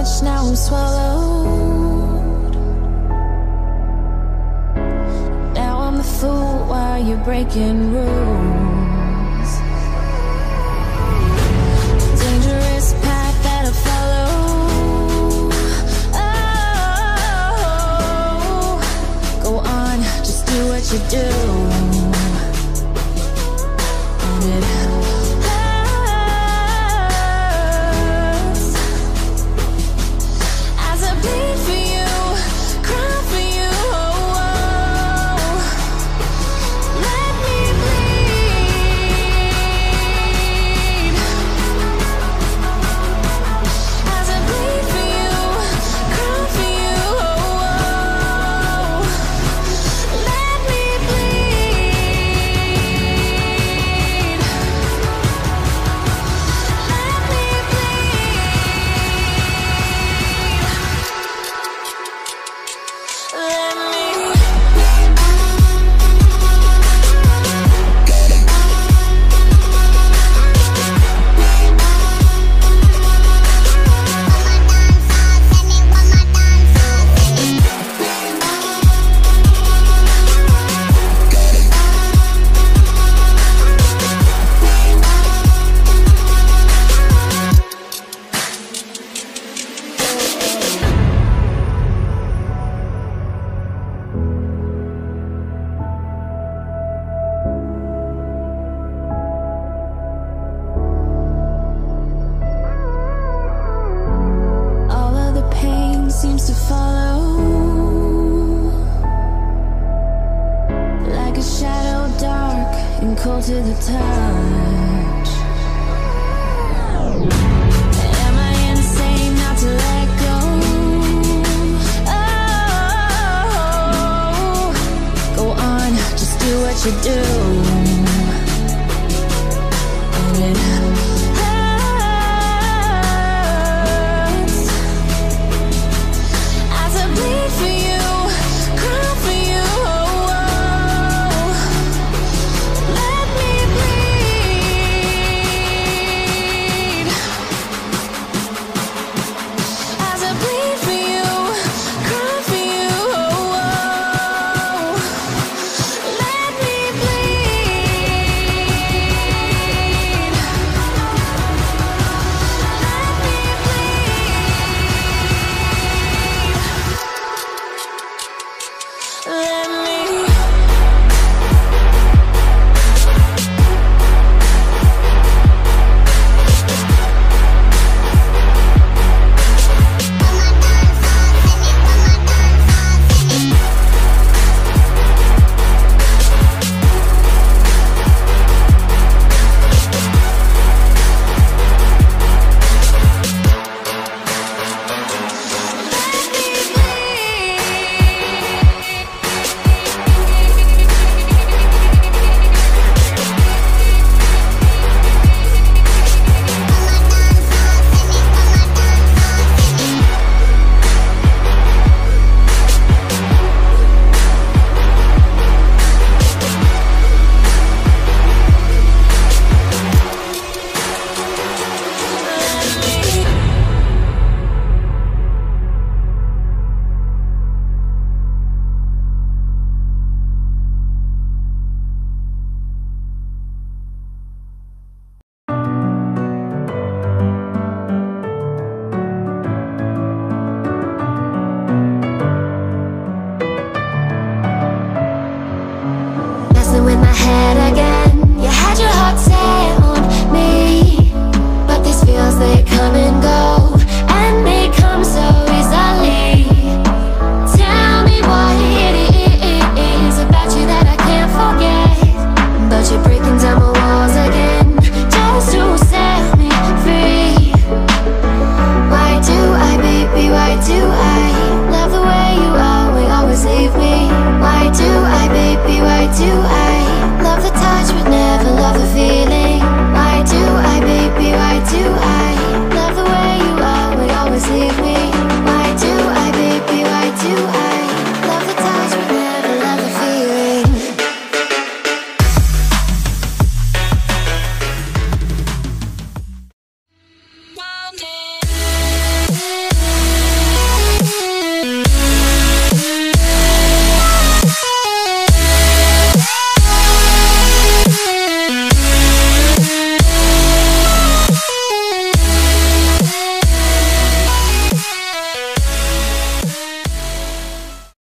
much, now I'm swallowed. Now I'm the fool while you're breaking rules. Dangerous path that I follow. Oh, go on, just do what you do. And it seems to follow like a shadow, dark and cold to the touch. Am I insane not to let go? Oh, go on, just do what you do. And it with my head again.